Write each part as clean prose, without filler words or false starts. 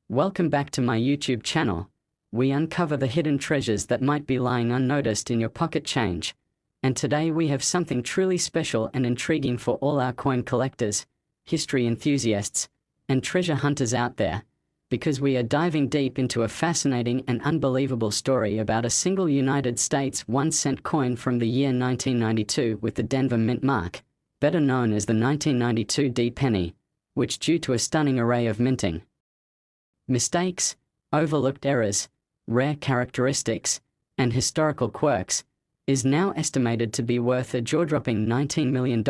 Welcome back to my YouTube channel. We uncover the hidden treasures that might be lying unnoticed in your pocket change. And today we have something truly special and intriguing for all our coin collectors, history enthusiasts, and treasure hunters out there, because we are diving deep into a fascinating and unbelievable story about a single United States 1-cent coin from the year 1992 with the Denver Mint mark, better known as the 1992 D penny, which, due to a stunning array of minting mistakes, overlooked errors, rare characteristics, and historical quirks, is now estimated to be worth a jaw-dropping $19 million.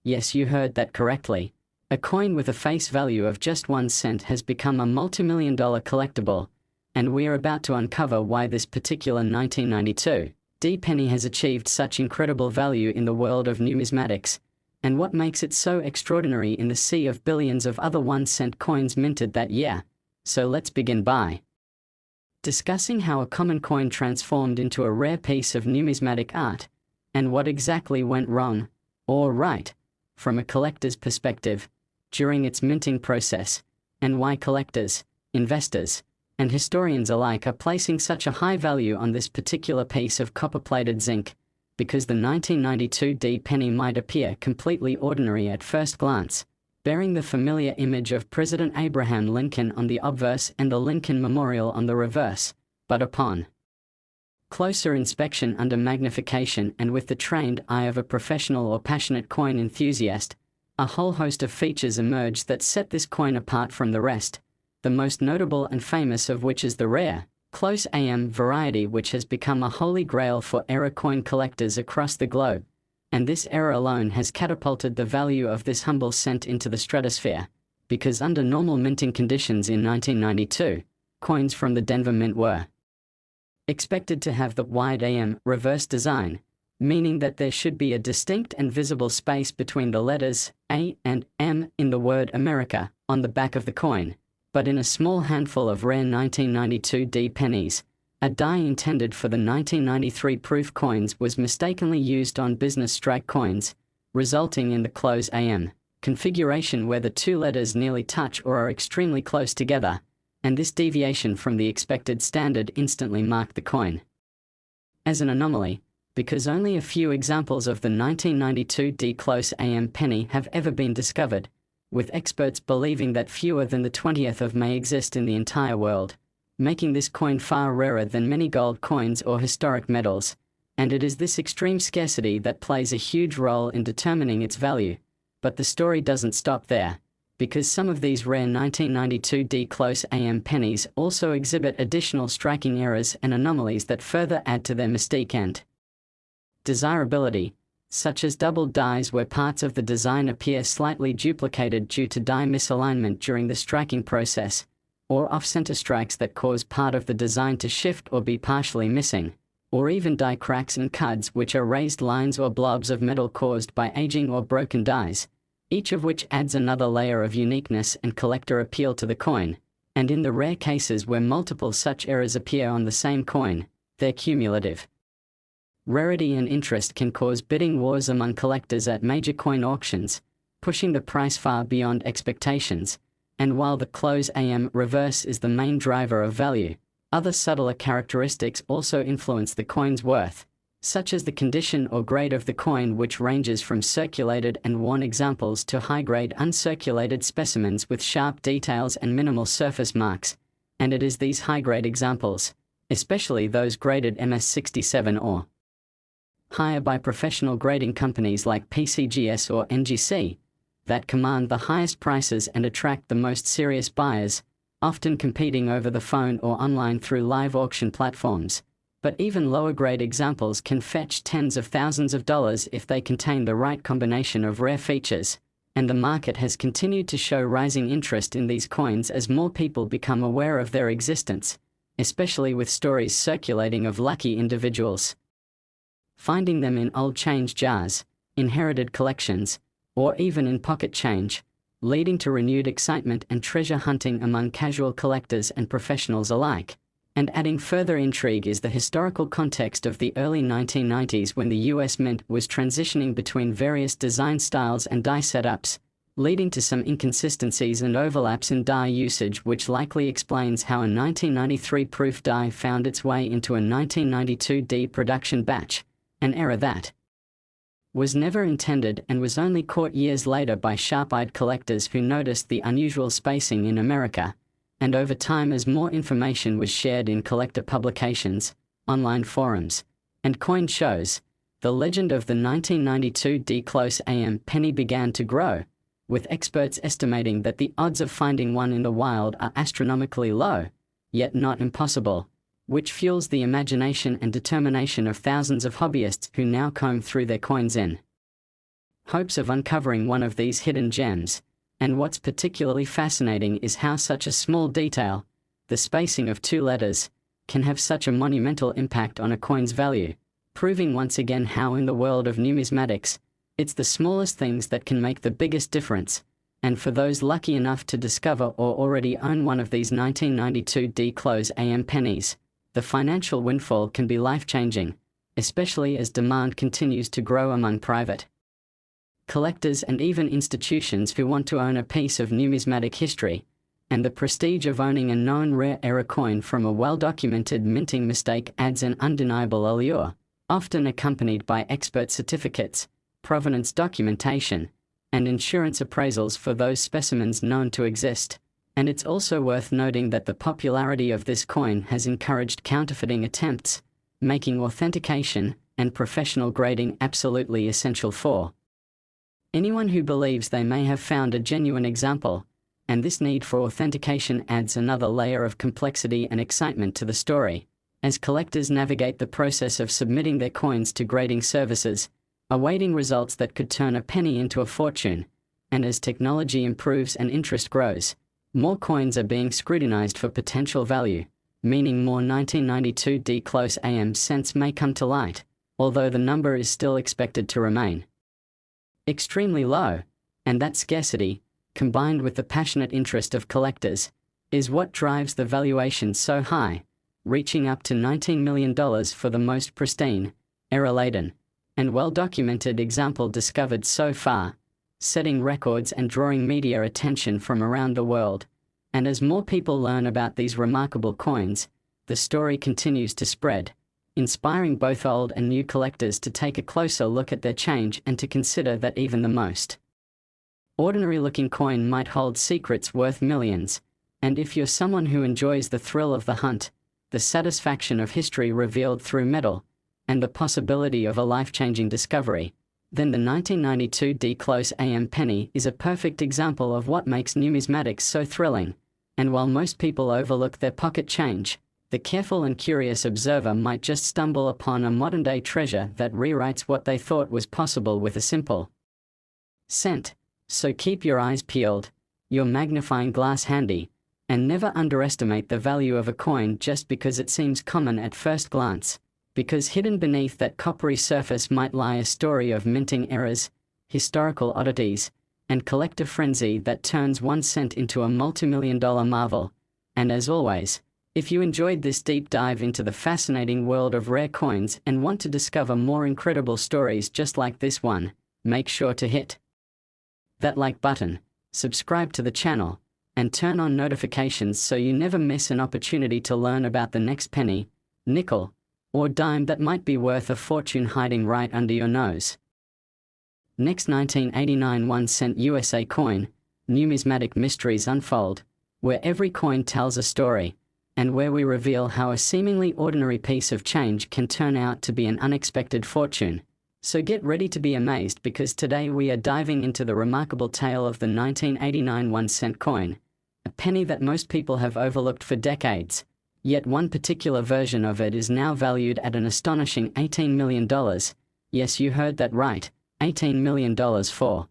Yes, you heard that correctly. A coin with a face value of just 1 cent has become a multi-million-dollar collectible, and we are about to uncover why this particular 1992 D penny has achieved such incredible value in the world of numismatics, and what makes it so extraordinary in the sea of billions of other 1-cent coins minted that year. So let's begin by discussing how a common coin transformed into a rare piece of numismatic art, and what exactly went wrong, or right, from a collector's perspective, during its minting process, and why collectors, investors, and historians alike are placing such a high value on this particular piece of copper-plated zinc, because the 1992 D penny might appear completely ordinary at first glance, bearing the familiar image of President Abraham Lincoln on the obverse and the Lincoln Memorial on the reverse, but upon closer inspection under magnification and with the trained eye of a professional or passionate coin enthusiast, a whole host of features emerge that set this coin apart from the rest, the most notable and famous of which is the rare, close AM variety, which has become a holy grail for error coin collectors across the globe. And this error alone has catapulted the value of this humble cent into the stratosphere, because under normal minting conditions in 1992, coins from the Denver Mint were expected to have the wide AM reverse design, meaning that there should be a distinct and visible space between the letters A and M in the word America on the back of the coin. But in a small handful of rare 1992 D pennies, a die intended for the 1993 proof coins was mistakenly used on business strike coins, resulting in the close AM configuration where the two letters nearly touch or are extremely close together, and this deviation from the expected standard instantly marked the coin as an anomaly, because only a few examples of the 1992 D close AM penny have ever been discovered, with experts believing that fewer than the 20th of may exist in the entire world, making this coin far rarer than many gold coins or historic medals, and it is this extreme scarcity that plays a huge role in determining its value. But the story doesn't stop there, because some of these rare 1992 D close AM pennies also exhibit additional striking errors and anomalies that further add to their mystique and desirability, such as doubled dies where parts of the design appear slightly duplicated due to die misalignment during the striking process, or off-center strikes that cause part of the design to shift or be partially missing, or even die cracks and cuds, which are raised lines or blobs of metal caused by aging or broken dies, each of which adds another layer of uniqueness and collector appeal to the coin. And in the rare cases where multiple such errors appear on the same coin, their cumulative rarity and interest can cause bidding wars among collectors at major coin auctions, pushing the price far beyond expectations. And while the close AM reverse is the main driver of value, other subtler characteristics also influence the coin's worth, such as the condition or grade of the coin, which ranges from circulated and worn examples to high-grade uncirculated specimens with sharp details and minimal surface marks. And it is these high-grade examples, especially those graded MS67 or higher by professional grading companies like PCGS or NGC, that command the highest prices and attract the most serious buyers, often competing over the phone or online through live auction platforms. But even lower-grade examples can fetch tens of thousands of dollars if they contain the right combination of rare features, and the market has continued to show rising interest in these coins as more people become aware of their existence, especially with stories circulating of lucky individuals finding them in old change jars, inherited collections, or even in pocket change, leading to renewed excitement and treasure hunting among casual collectors and professionals alike. And adding further intrigue is the historical context of the early 1990s, when the US Mint was transitioning between various design styles and die setups, leading to some inconsistencies and overlaps in die usage, which likely explains how a 1993 proof die found its way into a 1992 D production batch, an error that was never intended and was only caught years later by sharp-eyed collectors who noticed the unusual spacing in America, and over time as more information was shared in collector publications, online forums, and coin shows, the legend of the 1992 D close AM penny began to grow, with experts estimating that the odds of finding one in the wild are astronomically low, yet not impossible, which fuels the imagination and determination of thousands of hobbyists who now comb through their coins in hopes of uncovering one of these hidden gems. And what's particularly fascinating is how such a small detail, the spacing of 2 letters, can have such a monumental impact on a coin's value, proving once again how in the world of numismatics, it's the smallest things that can make the biggest difference. And for those lucky enough to discover or already own one of these 1992 D close AM pennies, the financial windfall can be life-changing, especially as demand continues to grow among private collectors and even institutions who want to own a piece of numismatic history, and the prestige of owning a known rare error coin from a well-documented minting mistake adds an undeniable allure, often accompanied by expert certificates, provenance documentation, and insurance appraisals for those specimens known to exist. And it's also worth noting that the popularity of this coin has encouraged counterfeiting attempts, making authentication and professional grading absolutely essential for anyone who believes they may have found a genuine example. And this need for authentication adds another layer of complexity and excitement to the story, as collectors navigate the process of submitting their coins to grading services, awaiting results that could turn a penny into a fortune. And as technology improves and interest grows, more coins are being scrutinized for potential value, meaning more 1992 D close AM cents may come to light, although the number is still expected to remain extremely low. And that scarcity, combined with the passionate interest of collectors, is what drives the valuation so high, reaching up to $19 million for the most pristine, error-laden, and well-documented example discovered so far, setting records and drawing media attention from around the world. And as more people learn about these remarkable coins, the story continues to spread, inspiring both old and new collectors to take a closer look at their change and to consider that even the most ordinary-looking coin might hold secrets worth millions. And if you're someone who enjoys the thrill of the hunt, the satisfaction of history revealed through metal, and the possibility of a life-changing discovery, then the 1992 D close AM penny is a perfect example of what makes numismatics so thrilling. And while most people overlook their pocket change, the careful and curious observer might just stumble upon a modern-day treasure that rewrites what they thought was possible with a simple cent. So keep your eyes peeled, your magnifying glass handy, and never underestimate the value of a coin just because it seems common at first glance, because hidden beneath that coppery surface might lie a story of minting errors, historical oddities, and collector frenzy that turns 1 cent into a multi-million-dollar marvel. And as always, if you enjoyed this deep dive into the fascinating world of rare coins and want to discover more incredible stories just like this one, make sure to hit that like button, subscribe to the channel, and turn on notifications so you never miss an opportunity to learn about the next penny, nickel, or dime that might be worth a fortune hiding right under your nose. Next, 1989 1-cent USA coin, numismatic mysteries unfold, where every coin tells a story, and where we reveal how a seemingly ordinary piece of change can turn out to be an unexpected fortune. So get ready to be amazed, because today we are diving into the remarkable tale of the 1989 1-cent coin, a penny that most people have overlooked for decades. Yet one particular version of it is now valued at an astonishing $18 million. Yes, you heard that right, $18 million for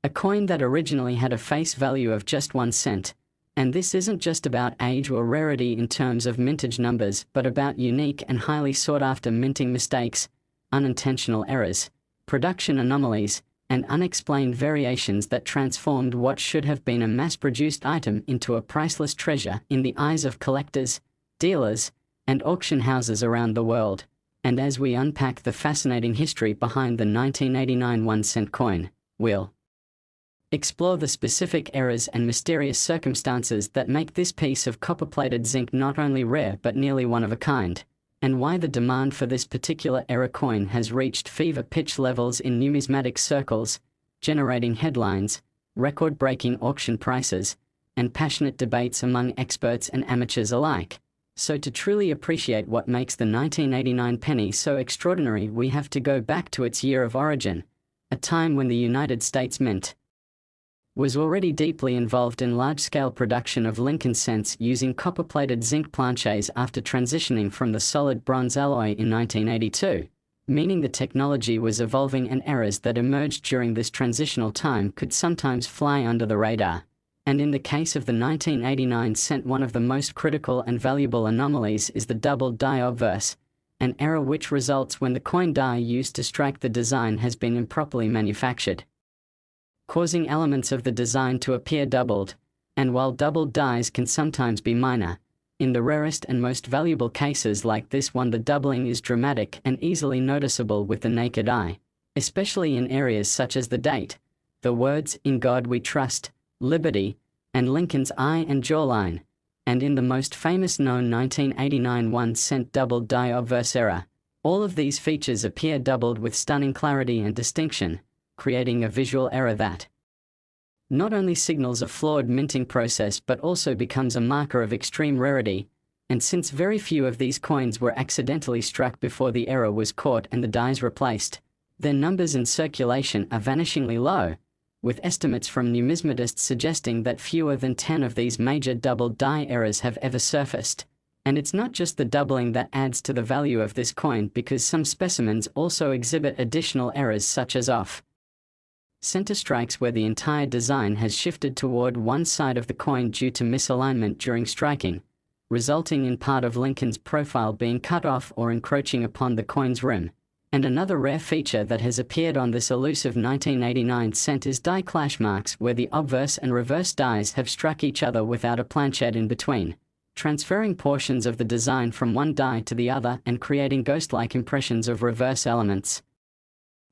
a coin that originally had a face value of just 1 cent. And this isn't just about age or rarity in terms of mintage numbers, but about unique and highly sought-after minting mistakes, unintentional errors, production anomalies, and unexplained variations that transformed what should have been a mass-produced item into a priceless treasure in the eyes of collectors, dealers, and auction houses around the world. And as we unpack the fascinating history behind the 1989 1-cent coin, we'll Explore the specific errors and mysterious circumstances that make this piece of copper-plated zinc not only rare but nearly one of a kind, and why the demand for this particular era coin has reached fever-pitch levels in numismatic circles, generating headlines, record-breaking auction prices, and passionate debates among experts and amateurs alike. So to truly appreciate what makes the 1989 penny so extraordinary, we have to go back to its year of origin, a time when the United States Mint was already deeply involved in large-scale production of Lincoln cents using copper-plated zinc planchets after transitioning from the solid bronze alloy in 1982, meaning the technology was evolving and errors that emerged during this transitional time could sometimes fly under the radar. And in the case of the 1989 cent, one of the most critical and valuable anomalies is the double die obverse, an error which results when the coin die used to strike the design has been improperly manufactured, causing elements of the design to appear doubled. And while doubled dies can sometimes be minor, in the rarest and most valuable cases like this one, the doubling is dramatic and easily noticeable with the naked eye, especially in areas such as the date, the words "In God We Trust," "Liberty," and Lincoln's eye and jawline, and in the most famous known 1989 1-cent double die obverse error. All of these features appear doubled with stunning clarity and distinction, creating a visual error that not only signals a flawed minting process but also becomes a marker of extreme rarity. And since very few of these coins were accidentally struck before the error was caught and the dies replaced, their numbers in circulation are vanishingly low, with estimates from numismatists suggesting that fewer than 10 of these major double die errors have ever surfaced. And it's not just the doubling that adds to the value of this coin, because some specimens also exhibit additional errors such as off center strikes where the entire design has shifted toward one side of the coin due to misalignment during striking, resulting in part of Lincoln's profile being cut off or encroaching upon the coin's rim. And another rare feature that has appeared on this elusive 1989 cent is die clash marks, where the obverse and reverse dies have struck each other without a planchet in between, transferring portions of the design from one die to the other and creating ghost-like impressions of reverse elements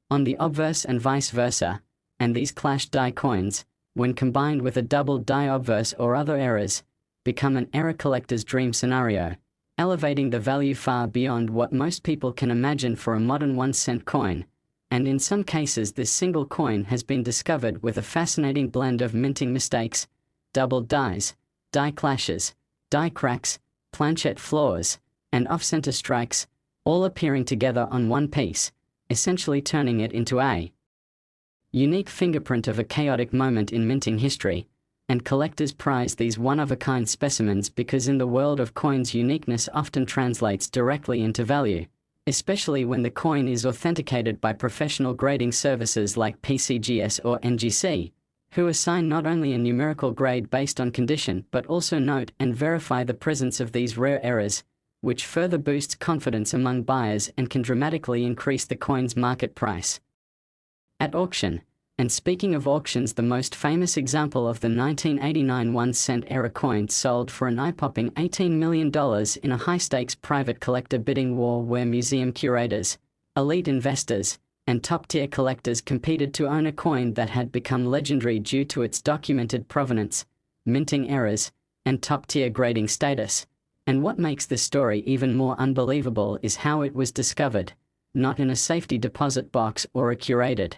on the obverse and vice versa. And these clashed die coins, when combined with a double die obverse or other errors, become an error collector's dream scenario, elevating the value far beyond what most people can imagine for a modern 1-cent coin. And in some cases this single coin has been discovered with a fascinating blend of minting mistakes, double dies, die clashes, die cracks, planchet flaws, and off-center strikes, all appearing together on one piece, essentially turning it into a unique fingerprint of a chaotic moment in minting history. And collectors prize these one-of-a-kind specimens because in the world of coins, uniqueness often translates directly into value, especially when the coin is authenticated by professional grading services like PCGS or NGC, who assign not only a numerical grade based on condition but also note and verify the presence of these rare errors, which further boosts confidence among buyers and can dramatically increase the coin's market price at auction. And speaking of auctions, the most famous example of the 1989 1-cent era coin sold for an eye-popping $18 million in a high-stakes private collector bidding war where museum curators, elite investors, and top-tier collectors competed to own a coin that had become legendary due to its documented provenance, minting errors, and top-tier grading status. And what makes this story even more unbelievable is how it was discovered, not in a safety deposit box or a curated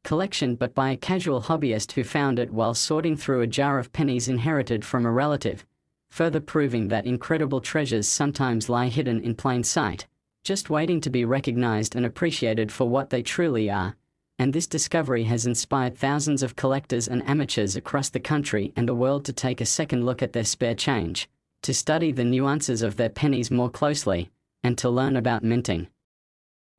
collection but by a casual hobbyist who found it while sorting through a jar of pennies inherited from a relative, further proving that incredible treasures sometimes lie hidden in plain sight, just waiting to be recognized and appreciated for what they truly are. And this discovery has inspired thousands of collectors and amateurs across the country and the world to take a second look at their spare change, to study the nuances of their pennies more closely, and to learn about minting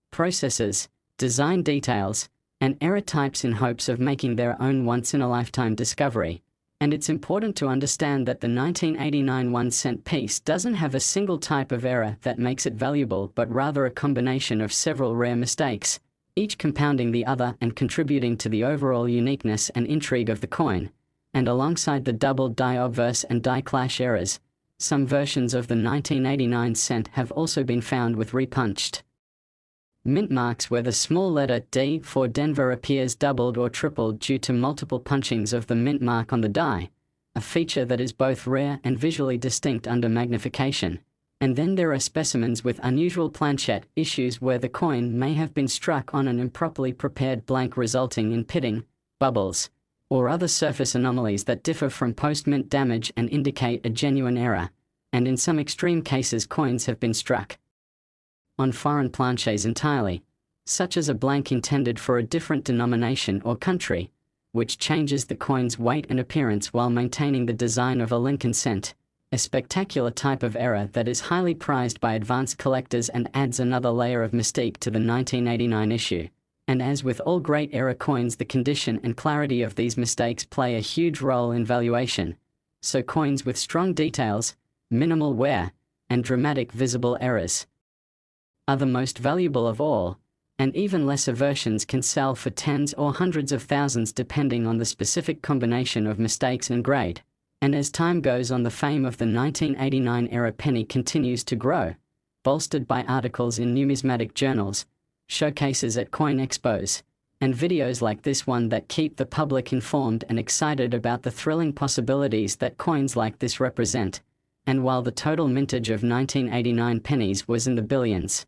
processes, design details, and error types in hopes of making their own once-in-a-lifetime discovery. And it's important to understand that the 1989 1-cent piece doesn't have a single type of error that makes it valuable but rather a combination of several rare mistakes, each compounding the other and contributing to the overall uniqueness and intrigue of the coin. And alongside the double die obverse and die clash errors, some versions of the 1989 cent have also been found with repunched Mint marks where the small letter D for Denver appears doubled or tripled due to multiple punchings of the mint mark on the die, a feature that is both rare and visually distinct under magnification. And then there are specimens with unusual planchette issues where the coin may have been struck on an improperly prepared blank resulting in pitting, bubbles, or other surface anomalies that differ from post-mint damage and indicate a genuine error, and in some extreme cases coins have been struck on foreign planches entirely, such as a blank intended for a different denomination or country, which changes the coin's weight and appearance while maintaining the design of a Lincoln cent, a spectacular type of error that is highly prized by advanced collectors and adds another layer of mystique to the 1989 issue. And as with all great error coins, the condition and clarity of these mistakes play a huge role in valuation. So coins with strong details, minimal wear, and dramatic visible errors are the most valuable of all, and even lesser versions can sell for tens or hundreds of thousands depending on the specific combination of mistakes and grade. And as time goes on, the fame of the 1989 era penny continues to grow, bolstered by articles in numismatic journals, showcases at coin expos, and videos like this one that keep the public informed and excited about the thrilling possibilities that coins like this represent. And while the total mintage of 1989 pennies was in the billions,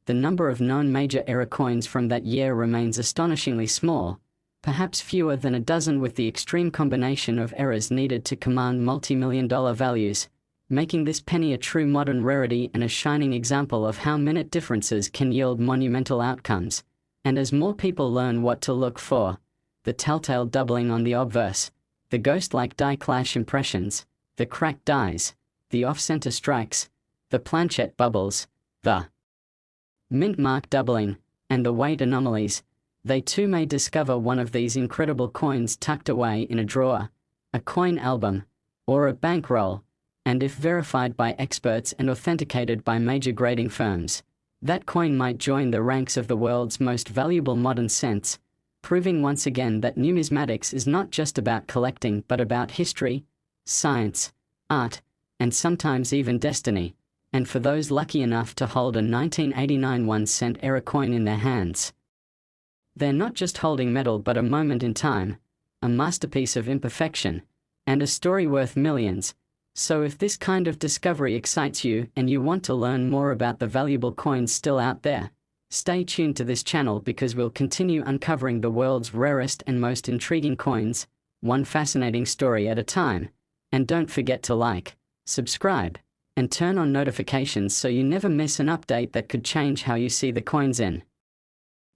the number of known major era coins from that year remains astonishingly small, perhaps fewer than a dozen, with the extreme combination of errors needed to command multi-million-dollar values, making this penny a true modern rarity and a shining example of how minute differences can yield monumental outcomes. And as more people learn what to look for, the telltale doubling on the obverse, the ghost-like die clash impressions, the cracked dies, the off-center strikes, the planchette bubbles, the mint mark doubling, and the weight anomalies, they too may discover one of these incredible coins tucked away in a drawer, a coin album, or a bankroll, and if verified by experts and authenticated by major grading firms, that coin might join the ranks of the world's most valuable modern cents, proving once again that numismatics is not just about collecting but about history, science, art, and sometimes even destiny. And for those lucky enough to hold a 1989 1-cent era coin in their hands, they're not just holding metal but a moment in time, a masterpiece of imperfection, and a story worth millions. So if this kind of discovery excites you and you want to learn more about the valuable coins still out there, stay tuned to this channel because we'll continue uncovering the world's rarest and most intriguing coins, one fascinating story at a time. And don't forget to like, subscribe, and turn on notifications so you never miss an update that could change how you see the coins in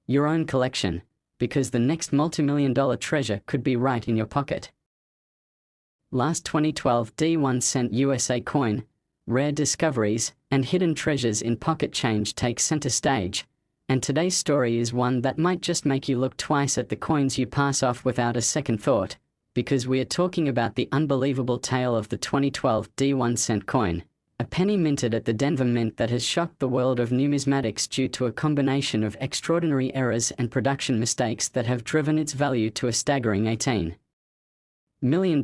your own collection, because the next multi-million-dollar treasure could be right in your pocket. Last 2012 D1 cent USA coin, rare discoveries and hidden treasures in pocket change take center stage, and today's story is one that might just make you look twice at the coins you pass off without a second thought, because we are talking about the unbelievable tale of the 2012 D1 cent coin, a penny minted at the Denver Mint that has shocked the world of numismatics due to a combination of extraordinary errors and production mistakes that have driven its value to a staggering $18 million.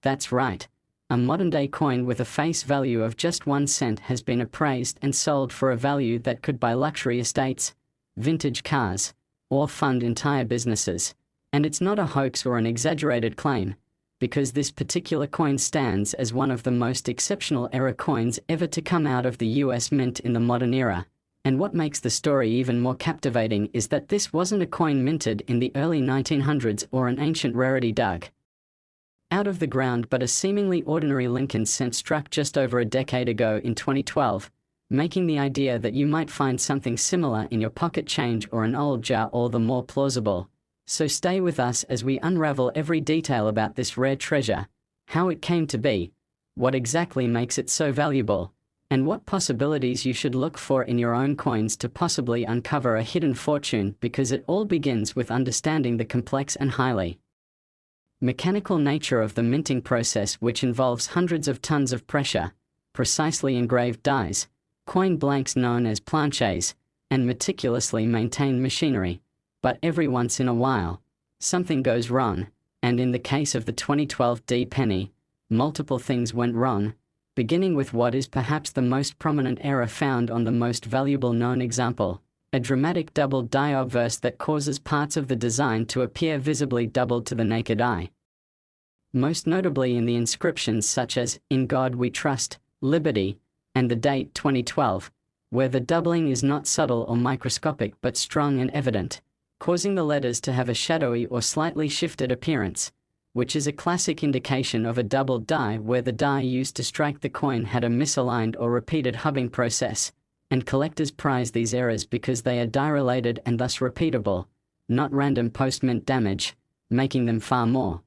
That's right. A modern-day coin with a face value of just 1 cent has been appraised and sold for a value that could buy luxury estates, vintage cars, or fund entire businesses. And it's not a hoax or an exaggerated claim, because this particular coin stands as one of the most exceptional era coins ever to come out of the US Mint in the modern era. And what makes the story even more captivating is that this wasn't a coin minted in the early 1900s or an ancient rarity dug out of the ground, but a seemingly ordinary Lincoln cent struck just over a decade ago in 2012, making the idea that you might find something similar in your pocket change or an old jar all the more plausible. So stay with us as we unravel every detail about this rare treasure, how it came to be, what exactly makes it so valuable, and what possibilities you should look for in your own coins to possibly uncover a hidden fortune, because it all begins with understanding the complex and highly mechanical nature of the minting process, which involves hundreds of tons of pressure, precisely engraved dies, coin blanks known as planches, and meticulously maintained machinery. But every once in a while, something goes wrong, and in the case of the 2012 D penny, multiple things went wrong, beginning with what is perhaps the most prominent error found on the most valuable known example, a dramatic double die obverse that causes parts of the design to appear visibly doubled to the naked eye. Most notably in the inscriptions such as, "In God We Trust," "Liberty," and the date 2012, where the doubling is not subtle or microscopic but strong and evident, causing the letters to have a shadowy or slightly shifted appearance, which is a classic indication of a doubled die where the die used to strike the coin had a misaligned or repeated hubbing process, and collectors prize these errors because they are die-related and thus repeatable, not random post-mint damage, making them far more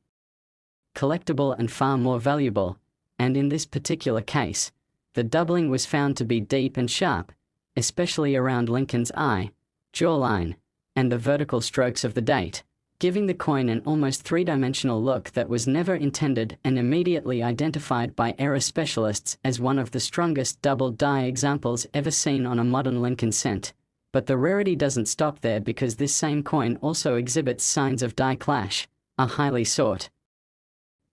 collectible and far more valuable, and in this particular case, the doubling was found to be deep and sharp, especially around Lincoln's eye, jawline, and the vertical strokes of the date, giving the coin an almost three-dimensional look that was never intended and immediately identified by error specialists as one of the strongest double die examples ever seen on a modern Lincoln cent. But the rarity doesn't stop there because this same coin also exhibits signs of die clash, a highly sought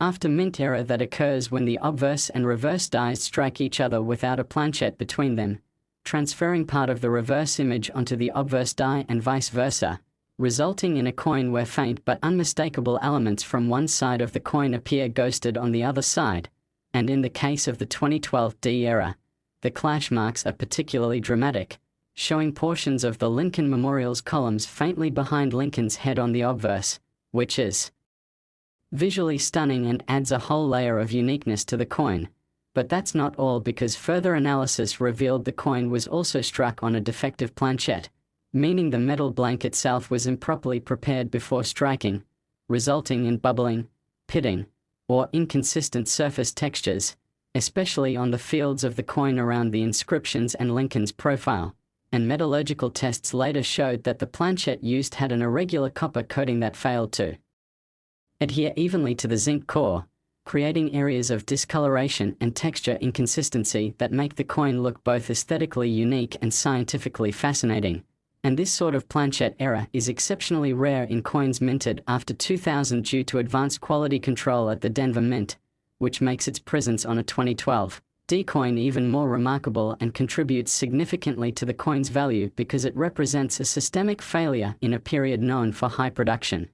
after mint error that occurs when the obverse and reverse dies strike each other without a planchette between them, transferring part of the reverse image onto the obverse die and vice versa, resulting in a coin where faint but unmistakable elements from one side of the coin appear ghosted on the other side, and in the case of the 2012 D era, the clash marks are particularly dramatic, showing portions of the Lincoln Memorial's columns faintly behind Lincoln's head on the obverse, which is visually stunning and adds a whole layer of uniqueness to the coin. But that's not all, because further analysis revealed the coin was also struck on a defective planchette, meaning the metal blank itself was improperly prepared before striking, resulting in bubbling, pitting, or inconsistent surface textures, especially on the fields of the coin around the inscriptions and Lincoln's profile. And metallurgical tests later showed that the planchette used had an irregular copper coating that failed to adhere evenly to the zinc core, creating areas of discoloration and texture inconsistency that make the coin look both aesthetically unique and scientifically fascinating. And this sort of planchette error is exceptionally rare in coins minted after 2000 due to advanced quality control at the Denver Mint, which makes its presence on a 2012 D coin even more remarkable and contributes significantly to the coin's value because it represents a systemic failure in a period known for high production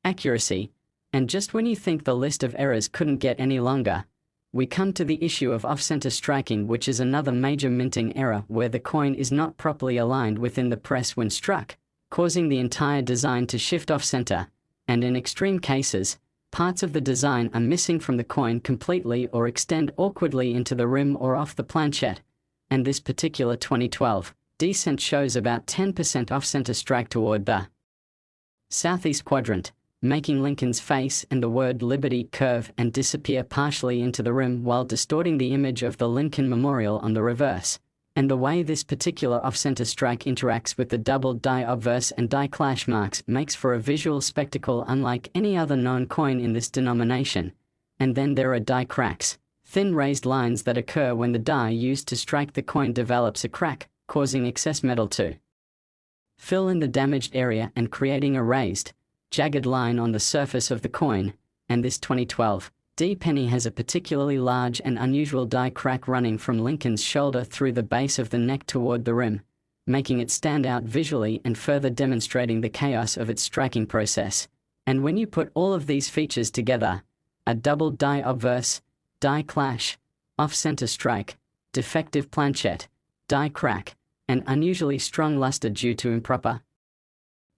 accuracy. And just when you think the list of errors couldn't get any longer, we come to the issue of off-center striking, which is another major minting error where the coin is not properly aligned within the press when struck, causing the entire design to shift off-center, and in extreme cases, parts of the design are missing from the coin completely or extend awkwardly into the rim or off the planchette, and this particular 2012 D cent shows about 10% off-center strike toward the southeast quadrant, making Lincoln's face and the word Liberty curve and disappear partially into the rim while distorting the image of the Lincoln Memorial on the reverse. And the way this particular off-center strike interacts with the double die obverse and die clash marks makes for a visual spectacle unlike any other known coin in this denomination. And then there are die cracks, thin raised lines that occur when the die used to strike the coin develops a crack, causing excess metal to fill in the damaged area and creating a raised, jagged line on the surface of the coin. And this 2012 D penny has a particularly large and unusual die crack running from Lincoln's shoulder through the base of the neck toward the rim, making it stand out visually and further demonstrating the chaos of its striking process. And when you put all of these features together, a double die obverse, die clash, off-center strike, defective planchette, die crack, and unusually strong luster due to improper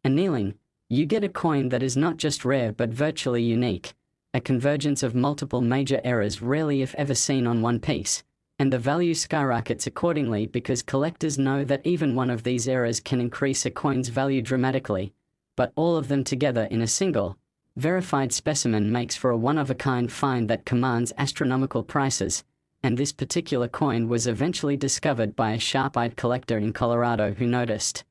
annealing, you get a coin that is not just rare but virtually unique, a convergence of multiple major errors rarely if ever seen on one piece, and the value skyrockets accordingly because collectors know that even one of these errors can increase a coin's value dramatically, but all of them together in a single, verified specimen makes for a one-of-a-kind find that commands astronomical prices. And this particular coin was eventually discovered by a sharp-eyed collector in Colorado who noticed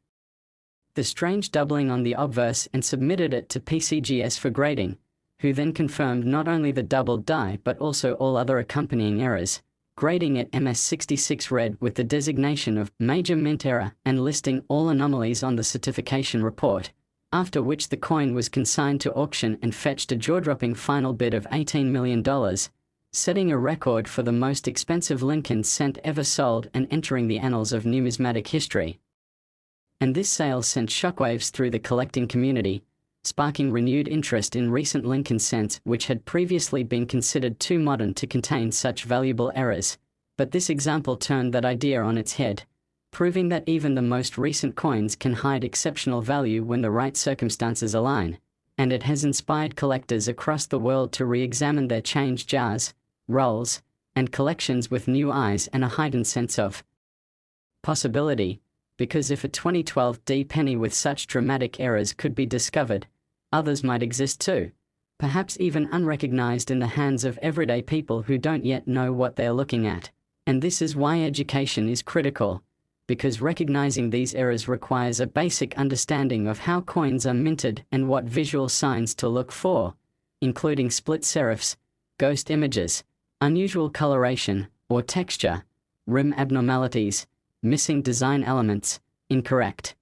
the strange doubling on the obverse and submitted it to PCGS for grading, who then confirmed not only the doubled die but also all other accompanying errors, grading it MS66 red with the designation of major mint error and listing all anomalies on the certification report, after which the coin was consigned to auction and fetched a jaw-dropping final bid of $18 million, setting a record for the most expensive Lincoln cent ever sold and entering the annals of numismatic history. And this sale sent shockwaves through the collecting community, sparking renewed interest in recent Lincoln cents which had previously been considered too modern to contain such valuable errors. But this example turned that idea on its head, proving that even the most recent coins can hide exceptional value when the right circumstances align. And it has inspired collectors across the world to re-examine their change jars, rolls, and collections with new eyes and a heightened sense of possibility, because if a 2012 D penny with such dramatic errors could be discovered, others might exist too, perhaps even unrecognized in the hands of everyday people who don't yet know what they're looking at. And this is why education is critical, because recognizing these errors requires a basic understanding of how coins are minted and what visual signs to look for, including split serifs, ghost images, unusual coloration or texture, rim abnormalities, missing design elements, incorrect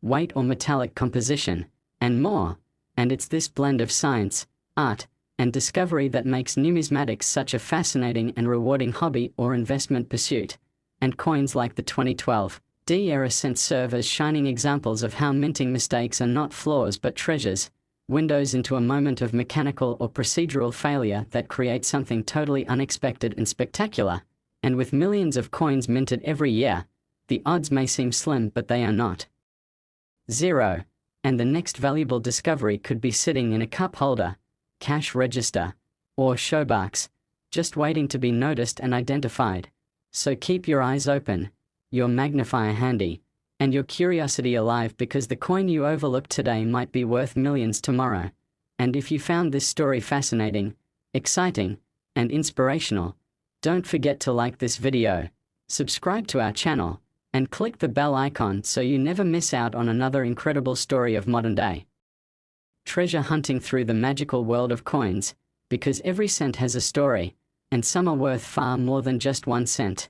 weight or metallic composition, and more. And it's this blend of science, art, and discovery that makes numismatics such a fascinating and rewarding hobby or investment pursuit. And coins like the 2012 D era cent serve as shining examples of how minting mistakes are not flaws but treasures, windows into a moment of mechanical or procedural failure that create something totally unexpected and spectacular. And with millions of coins minted every year, the odds may seem slim but they are not. Zero. And the next valuable discovery could be sitting in a cup holder, cash register, or showbox, just waiting to be noticed and identified. So keep your eyes open, your magnifier handy, and your curiosity alive, because the coin you overlooked today might be worth millions tomorrow. And if you found this story fascinating, exciting, and inspirational, don't forget to like this video, subscribe to our channel, and click the bell icon so you never miss out on another incredible story of modern day treasure hunting through the magical world of coins, because every cent has a story, and some are worth far more than just 1 cent.